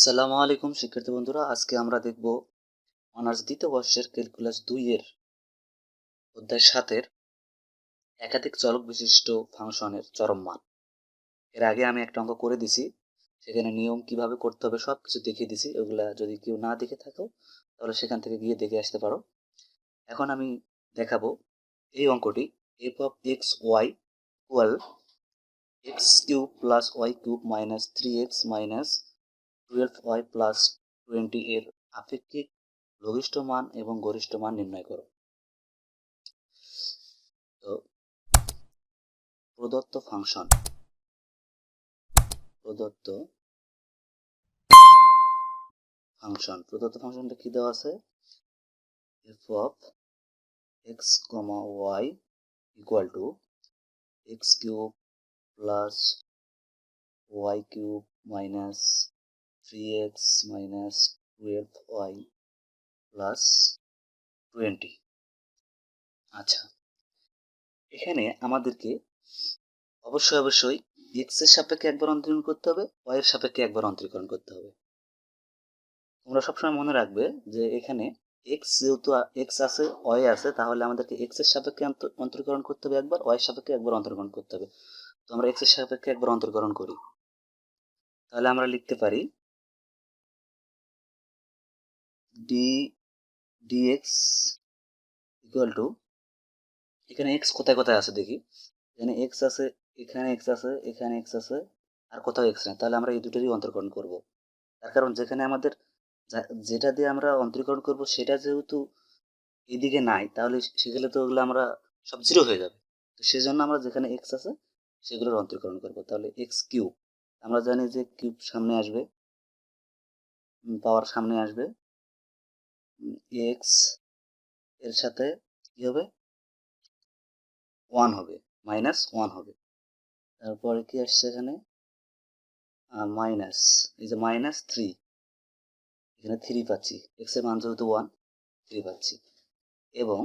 আসসালামু আলাইকুম শিক্ষার্থী বন্ধুরা, আজকে আমরা দেখব অনার্স দ্বিতীয় বর্ষের ক্যালকুলাস 2 এর অধ্যায় 7 এর একাধিক চলক বিশিষ্ট ফাংশনের চরম মান। এর আগে আমি একটা অঙ্ক করে দিছি, সেখানে নিয়ম কিভাবে করতে হবে সবকিছু দেখিয়ে দিছি। ওগুলা যদি কেউ না দেখে থাকো তাহলে সেখান থেকে গিয়ে দেখে আসতে পারো। এখন আমি দেখাবো এই অঙ্কটি f of x y equal x cube plus y cube minus 3x minus 12y plus 20 এর আপেক্ষিক লঘিষ্ঠ মান এবং গরিষ্ঠ মান নির্ণয় করো। তো প্রদত্ত ফাংশনটা কি দেওয়া আছে? f of x, y equal to x cube plus y cube minus 3x minus 12y plus 20। আচ্ছা, এখানে আমাদেরকে অবশ্যই x এর সাপেক্ষে একবার অন্তরীকরণ করতে হবে, y এর সাপেক্ষে একবার অন্তরীকরণ করতে হবে। তোমরা সবসময় মনে রাখবে যে এখানে x যেহেতু x আছে, y আছে, তাহলে আমাদেরকে x এর সাপেক্ষে অন্তরীকরণ করতে হবে একবার, y এর সাপেক্ষে একবার অন্তরীকরণ করতে হবে। তো আমরা x এর সাপেক্ষে একবার অন্তরীকরণ করি, তাহলে আমরা লিখতে পারি dx ইকুয়াল টু, এখানে x কোথায় কোথায় আছে দেখি। এখানে x আছে, এখানে x আছে, এখানে x আছে, আর কোথাও x নেই। তাহলে আমরা এই দুটোরই অন্তরীকরণ করব। তার কারণ যেখানে আমাদের যেটা দিয়ে আমরা অন্তরীকরণ করব সেটা যেহেতু এদিকে নাই, তাহলে সেগুলো তো ওগুলো আমরা সব জিরো হয়ে যাবে। তো সেজন্য আমরা যেখানে x আছে সেগুলোর অন্তরীকরণ করব। তাহলে x কিউব, আমরা জানি যে কিউব সামনে আসবে, পাওয়ার সামনে আসবে, x এর সাথে কি হবে? 1 হবে, মাইনাস 1 হবে। তারপরে কি আসছে এখানে? মাইনাস, এই যে মাইনাস 3, এখানে 3 পাচ্ছি, x এর মান যেহেতু 1, 3 পাচ্ছি। এবং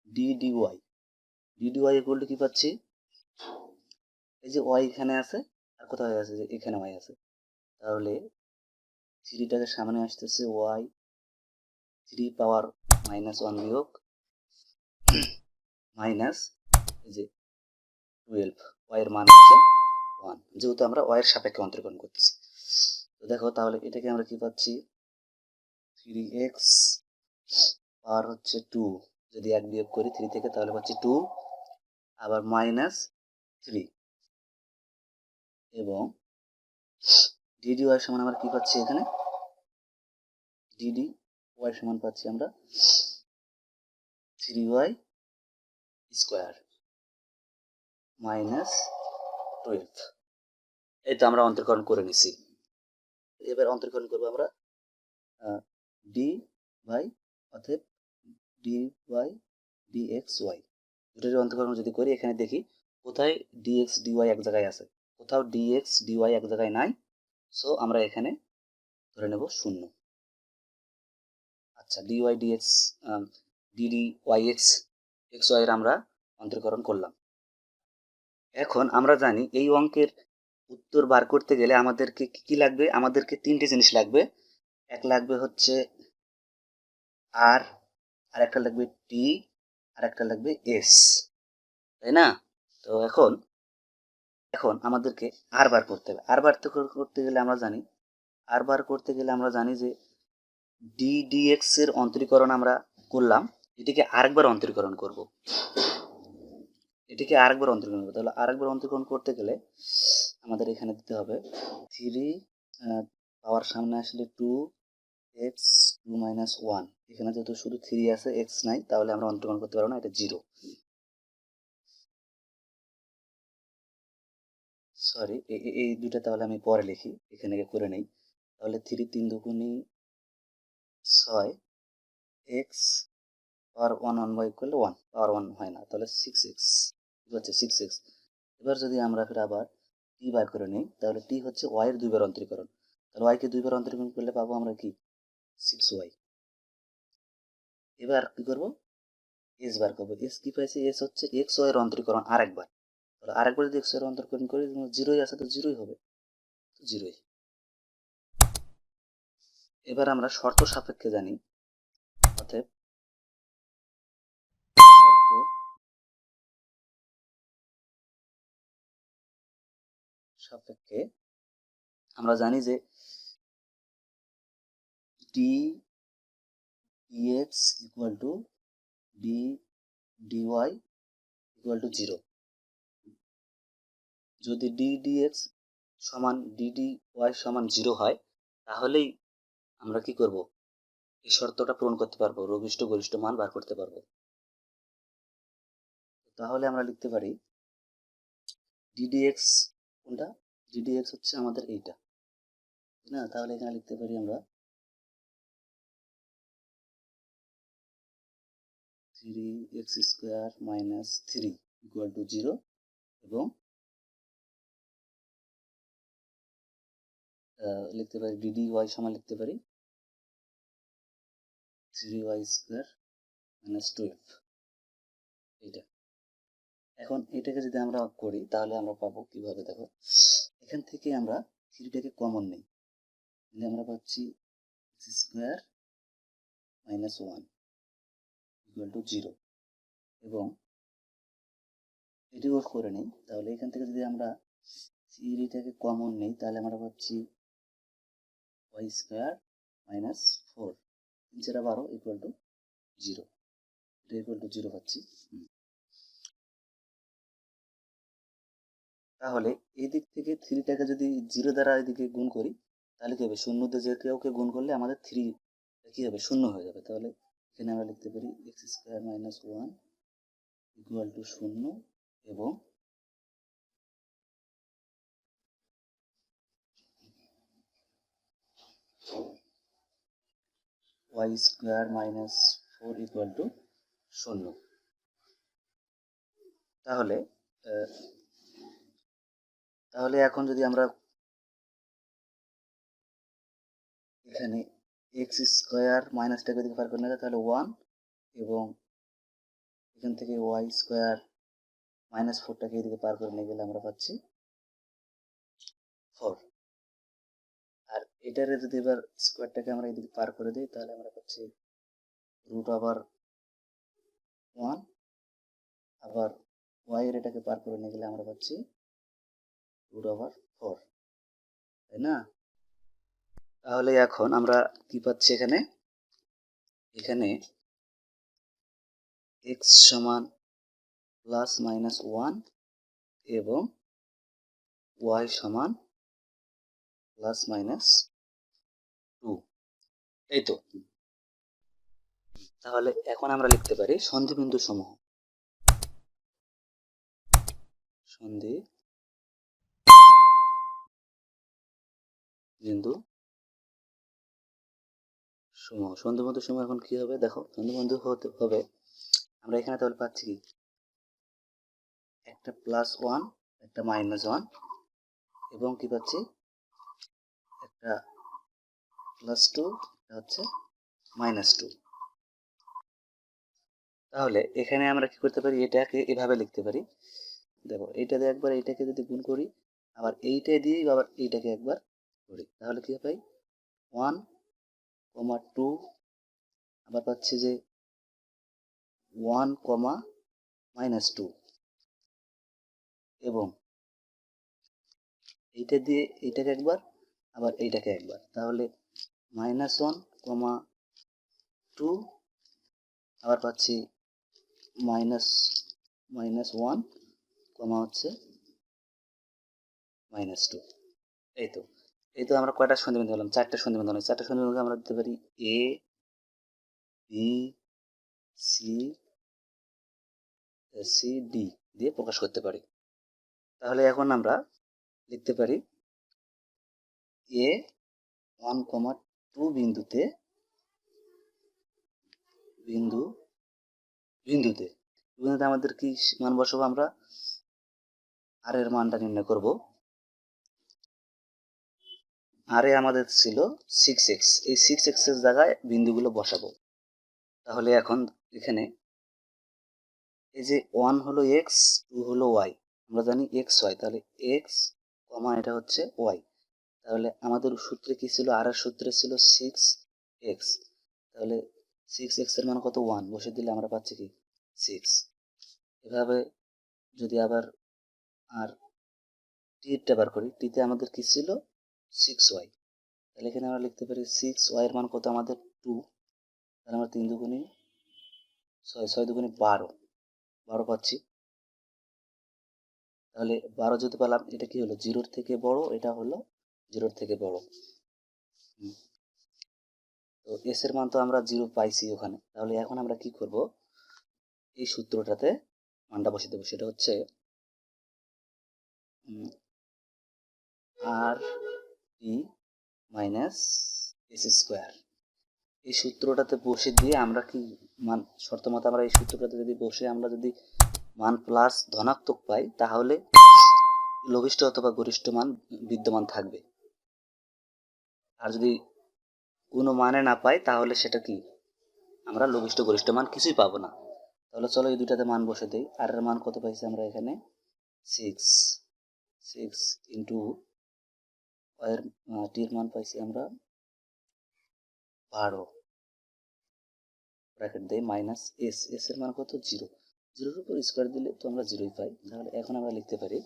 dy ইকুয়াল টু কি পাচ্ছি? এই যে y এখানে আছে, আর কোথায় আছে? যে এখানে y আছে। তাহলে 3টাকে সামনে আসতেছে y, 3 পাওয়ার মাইনাস 1 বিয়োগ মাইনাস এই যে 12, y এর মান হচ্ছে 1, যেহেতু আমরা y এর সাপেক্ষে অন্তরীকরণ করতেছি। তো দেখো, তাহলে এটাকে আমরা কি পাচ্ছি? 3x পাওয়ার হচ্ছে 2, যদি 1 বিয়োগ করি 3 থেকে তাহলে পাচ্ছি 2, আবার মাইনাস 3, এবং dy সমান আমরা কি পাচ্ছি? এখানে dy সমান পাচ্ছি আমরা 3y স্কোয়ার মাইনাস 12। এই তো আমরা অন্তরীকরণ করে নিছি। এবার অন্তরীকরণ করবো আমরা dy, অতএব dy dxy দুটোর অন্তরীকরণ যদি করি, এখানে দেখি কোথায় dx dy এক জায়গায় আছে, কোথাও dx dy এক জায়গায় নাই। সো আমরা এখানে ধরে নেব 0। আচ্ছা, dy dx dd yx xy এর আমরা অন্তরীকরণ করলাম। এখন আমরা জানি এই অঙ্কের উত্তর বার করতে গেলে আমাদেরকে কি লাগবে? আমাদেরকে 3টে জিনিস লাগবে। এক লাগবে হচ্ছে আর, একটা লাগবে টি, আর একটা লাগবে এস, তাই না? তো এখন আমাদেরকে আর বার করতে হবে। আর বার করতে গেলে আমরা জানি যে ডি ডিএক্স এর অন্তরীকরণ আমরা করলাম, এটিকে আরেকবার অন্তরীকরণ করব। তাহলে আরেকবার অন্তরীকরণ করতে গেলে আমাদের এখানে দিতে হবে 3 পাওয়ার সামনে আসলে 2x 2 মাইনাস 1। এখানে যেহেতু শুধু 3 আছে, x নাই, তাহলে আমরা অন্তরীকরণ করতে পারবো না, এটা 0। সরি, এই দুটো তাহলে আমি পরে লিখি, এখানে করে নেই। তাহলে 3 3 দুগুণী 6, x পাওয়ার 1 1 বাই করলে 1 পাওয়ার 1 হয় না, তাহলে 6x হচ্ছে 6x। এবার যদি আমরা ফির আবার টি বার করে নিই, তাহলে টি হচ্ছে y এর দুইবার অন্তরীকরণ। তাহলে y কে দুইবার অন্তরীকরণ করলে পাবো আমরা কি? 6y। এবার কি করব? s বার করবো। s কি পাইছি? s হচ্ছে xy এর অন্তরীকরণ আরেকবার। তাহলে আরেকবার যদি x এর অন্তরীকরণ করি, 0ই আছে তো 0ই হবে। তো 0। এবার আমরা শর্ত সাপেক্ষে জানি, অতএব সাপেক্ষে আমরা জানি যে d dx equal to d dy equal to 0। যদি ডি ডিএক্স সমান ডি ডিওয়াই সমান 0 হয়, তাহলেই আমরা কি করব, এই শর্তটা পূরণ করতে পারবো, লঘিষ্ঠ গরিষ্ঠ মান বার করতে পারবো। তাহলে আমরা লিখতে পারি ডিডিএক্স কোনটা, ডিডিএক্স হচ্ছে আমাদের এইটা না, তাহলে এখানে লিখতে পারি আমরা 3x² - 3 ইকুয়াল টু 0 এবং লিখতে পারি ডিডিওয়াই সমান লিখতে পারি 3y² - 12। এইটা এখন এটাকে যদি আমরা করি তাহলে আমরা পাবো কিভাবে, দেখো এখান থেকে আমরা 3টাকে কমন নেই, তাহলে আমরা পাচ্ছি x² - 1 ইকুয়াল টু 0 এবং এটিও করে নিই, তাহলে এখান থেকে যদি আমরা 3টাকে কমন নেই তাহলে আমরা পাচ্ছি y² - 4 3 × 12 ইকুয়াল টু 0, এটা ইকুয়াল টু 0 পাচ্ছি। তাহলে এই দিক থেকে 3টাকে যদি 0 দ্বারা এদিকে গুণ করি তাহলে কি হবে, শূন্য দিয়ে যে কেউকে গুণ করলে আমাদের 3 কি হবে, শূন্য হয়ে যাবে। তাহলে এখানে আমরা লিখতে পারি x² - 1 ইকুয়াল টু 0 এবং y² - 4 ইকুয়াল টু 0। তাহলে তাহলে এখন যদি আমরা এখানে x² মাইনাসটাকে দিকে পার করে নেই তাহলে 1 এবং এখান থেকে y² - 4টাকে এদিকে পার করে নিয়ে গেলে আমরা পাচ্ছি 4। আর এটারে যদি এবার স্কোয়ারটাকে আমরা এদিকে পার করে দিই তাহলে আমরা পাচ্ছি √1, আবার y এর এটাকে পার করে নিয়ে গেলে আমরা পাচ্ছি √4, তাই না? তাহলে এখন আমরা কি পাচ্ছি, এখানে এখানে x সমান +-1 এবং y সমান +-2, এই তো। তাহলে এখন আমরা লিখতে পারি সন্ধিবিন্দু সমূহ, সন্ধিবিন্দু সমূহ এখন কি হবে, দেখো সন্ধিবিন্দু হবে আমরা এখানে তাহলে পাচ্ছি কি, একটা +1 একটা -1 এবং কি পাচ্ছি একটা +2 এটা হচ্ছে -2। তাহলে এখানে আমরা কি করতে পারি, এটাকে এভাবে লিখতে পারি, দেখো এইটা দিয়ে একবার এইটাকে যদি গুণ করি আবার এইটা দিয়ে আবার এইটাকে একবার করি তাহলে কি হবে 1, 2 আবার পাচ্ছি যে 1, -2 এবং এইটা দিয়ে এইটাকে একবার আবার এইটাকে একবার, তাহলে -1, 2 আবার পাচ্ছি -1, হচ্ছে -2। এই তো আমরা কয়টা সন্ধিবিন্দু হলাম, 4টা সন্ধিবিন্দু হলাম। 4টা সন্ধিবিন্দুকে আমরা দিতে পারি a b c d দিয়ে প্রকাশ করতে পারি। তাহলে এখন আমরা লিখতে পারি a 1, 2 বিন্দুতে আমাদের কি মান বসাবো, আমরা আর এর মানটা নির্ণয় করব। আর এ আমাদের ছিল 6x, এই 6x এর জায়গায় বিন্দুগুলো বসাবো। তাহলে এখন এখানে এই যে 1 হলো x, 2 হলো y, আমরা জানি x y, তাহলে x, এটা হচ্ছে y, তাহলে আমাদের সূত্রে কি ছিল, আর এর সূত্রে ছিল 6x, তাহলে 6x এর মান কত 1, বসে দিলে আমরা পাচ্ছি কি 6। এভাবে যদি আবার আর টিটা বার করি, টিতে আমাদের কি ছিল 6y, তাহলে এখানে আমরা লিখতে পারি 6y এর মান কত আমাদের 2, তাহলে আমরা 3 দুগুণে 6, 6 দুগুণে 12 পাচ্ছি। তাহলে 12 যদি পেলাম, এটা কি হলো 0-র থেকে বড়, এটা হলো 0-র থেকে বড়। তো এস এর মান তো আমরা 0 পাইছি ওখানে, তাহলে এখন আমরা কি করব, এই সূত্রটাতে মানটা বসিয়ে দেবো, সেটা হচ্ছে আর পি মাইনাস এস স্কোয়ার। এই সূত্রটাতে বসে দিয়ে আমরা কি মান, শর্ত মতো আমরা এই সূত্রটাতে যদি বসে আমরা যদি মান প্লাস ধনাত্মক পাই, তাহলে লঘিষ্ঠ অথবা গরিষ্ঠ মান বিদ্যমান থাকবে। আর যদি কোনো মানে না পাই, তাহলে সেটা কি আমরা লঘিষ্ঠ গরিষ্ঠ মান কিছুই পাবো না। তাহলে চলো এই দুটাতে মান বসে দিই। আর এর মান কত পাইছি আমরা এখানে 6 ইন্টু এর টির মান পাইছি আমরা 12, ব্র্যাকেট দেই মাইনাস এস, এস এর মান কত 0, 0-র উপর স্কোয়ার দিলে তো আমরা 0ই পাই। তাহলে এখন আমরা লিখতে পারি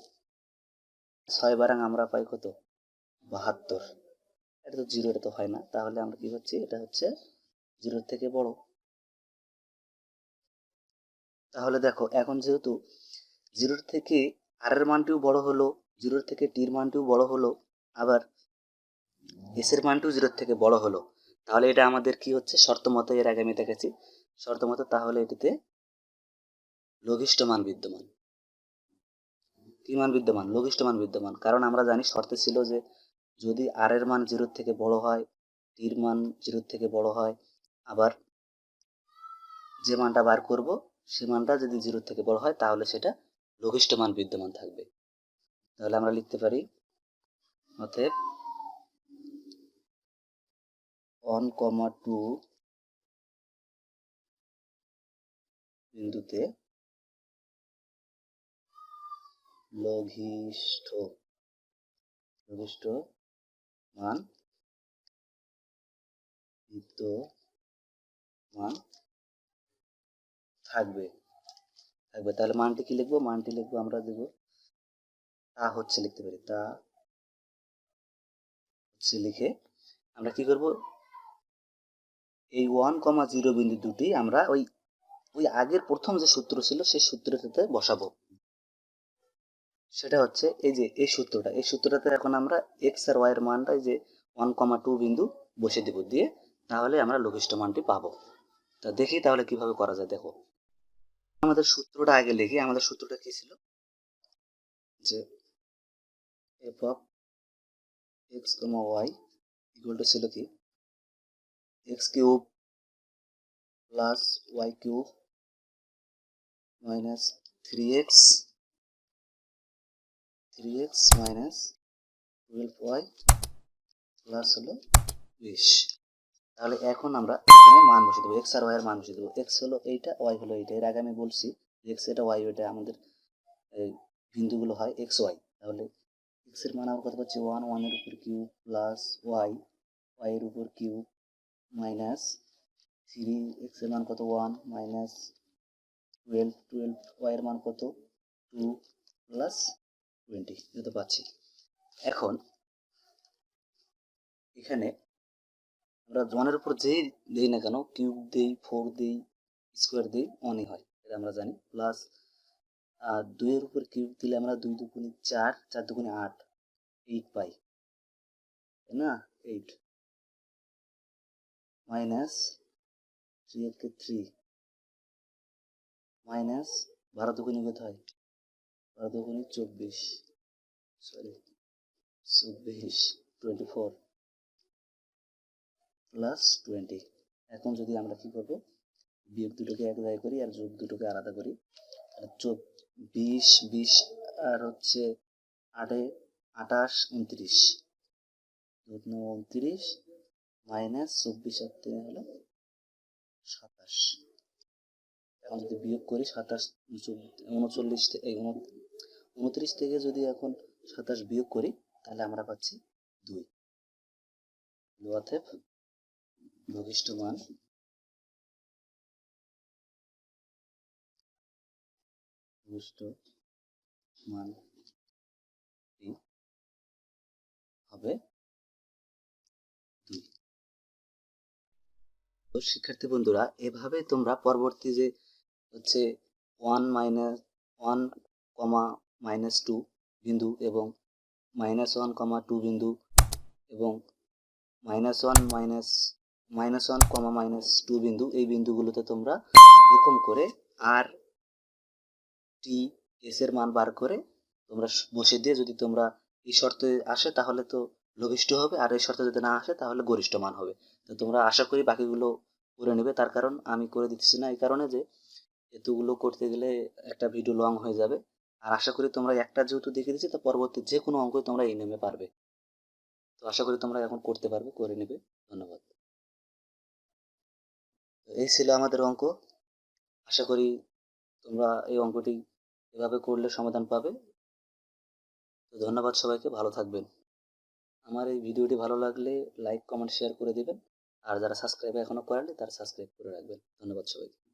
6 বারাং আমরা পাই কত 72, এটা তো 0, এটা তো হয় না, তাহলে আমরা কি হচ্ছে, এটা হচ্ছে 0-র থেকে বড়। তাহলে দেখো এখন যেহেতু 0-র থেকে আর এর মানটিও বড় হলো, 0-র থেকে টির মানটিও বড় হলো, আবার এস এর মানটিও 0-র থেকে বড় হলো, তাহলে এটা আমাদের কি হচ্ছে, শর্ত মতো, এর আগে আমি দেখেছি শর্ত মতো, তাহলে এটিতে লঘিষ্ঠ মান বিদ্যমান। কি মান বিদ্যমান, লঘিষ্ঠ মান বিদ্যমান, কারণ আমরা জানি শর্তে ছিল যে যদি আর এর মান 0-র থেকে বড় হয়, টির মান 0-র থেকে বড় হয়, আবার যে মানটা বার করব সে মানটা যদি 0-র থেকে বড় হয়, তাহলে সেটা লঘিষ্ঠ মান বিদ্যমান থাকবে। তাহলে আমরা লিখতে পারি অতএব 1,2 বিন্দুতে লঘিষ্ঠ মান বিদ্যমান থাকবে। তাহলে মানটি কি লিখবো, মানটি লিখবো আমরা দেব তা হচ্ছে, লিখতে পারি তা হচ্ছে, লিখে আমরা কি করব, এই 1,0 বিন্দু দুটি আমরা ওই আগের প্রথম যে সূত্র ছিল সেই সূত্রটাতে বসাবো। সেটা হচ্ছে এই যে এই সূত্রটাতে এখন আমরা এক্স আর ওয়াই এর মানটা যে 1,2 বিন্দু বসে দেব, দিয়ে তাহলে আমরা লঘিষ্ঠ মানটি পাবো। তা দেখি তাহলে কিভাবে করা যায়। দেখো আমাদের সূত্রটা আগে লিখি, আমাদের সূত্রটা কি ছিল, যে f of x comma y equal to ছিল কি x cube plus y cube minus 3x minus 12y plus হলো 20। তাহলে এখন আমরা এখানে মান বসিয়ে দেবো, এক্স আর ওয়াই এর মান বসিয়ে দেবো। এক্স হলো এইটা, ওয়াই হলো এইটা, এর আগে আমি বলছি এক্স এটা, ওয়াই ওইটা, আমাদের এই বিন্দুগুলো হয় এক্স ওয়াই। তাহলে এক্স এর মান আমরা কত পাচ্ছি 1, 1 এর উপর কিউব প্লাস ওয়াই, ওয়াই এর উপর কিউব মাইনাস 3, এক্স এর মান কত 1 মাইনাস 12, ওয়াই এর মান কত 2 প্লাস 20, এটা পাচ্ছি। এখন এখানে আমরা 1-এর উপর যেই দিই না কেন, কিউব দিই, 4 দিই, স্কোয়ার দিই, 1ই হয়, এটা আমরা জানি। প্লাস 2-এর উপর কিউব দিলে আমরা 2 দুগুণে 4, 4 দুগুণে 8, 8 পাই, তাই না, 8 মাইনাস 3 এর 3 মাইনাস 12 দুগুণে কত হয়, 12 দুগুণে 24, সরি 24, 24 প্লাস 20। এখন যদি আমরা কি করব, বিয়োগ দুটোকে এক জায়গায় করি আর যোগ দুটোকে আলাদা করি, 20 আর হচ্ছে 8 28, 29, 29 মাইনাস 24 আর 3 হলো 27। এখন যদি বিয়োগ করি 27, 39 থেকে 29 থেকে যদি এখন 27 বিয়োগ করি, তাহলে আমরা পাচ্ছি 2। অতএব লঘিষ্ঠ মান হবে 2। তো শিক্ষার্থী বন্ধুরা, এভাবে তোমরা পরবর্তী যে হচ্ছে 1-1, বিন্দু এবং -1, 2 বিন্দু এবং -1, -1, 2 বিন্দু, এই বিন্দুগুলোতে তোমরা এরকম করে আর টি এস এর মান বার করে তোমরা বসে দিয়ে, যদি তোমরা এই শর্তে আসে তাহলে তো লঘিষ্ঠ হবে, আর এই শর্তে যদি না আসে তাহলে গরিষ্ঠ মান হবে। তো তোমরা আশা করি বাকিগুলো করে নেবে। তার কারণ আমি করে দিচ্ছি না এই কারণে যে এতগুলো করতে গেলে একটা ভিডিও লং হয়ে যাবে। আর আশা করি তোমরা একটা যেহেতু দেখে দিচ্ছি, তো পরবর্তী যে কোনো অঙ্কই তোমরা এই নেমে পারবে। তো আশা করি তোমরা এখন করতে পারবে, করে নেবে। ধন্যবাদ। এই ছিল আমাদের অঙ্ক। আশা করি তোমরা এই অঙ্কটি এভাবে করলে সমাধান পাবে। তো ধন্যবাদ সবাইকে, ভালো থাকবেন। আমার এই ভিডিওটি ভালো লাগলে লাইক, কমেন্ট, শেয়ার করে দিবেন। আর যারা সাবস্ক্রাইব এখনো করেননি তারা সাবস্ক্রাইব করে রাখবেন। ধন্যবাদ সবাইকে।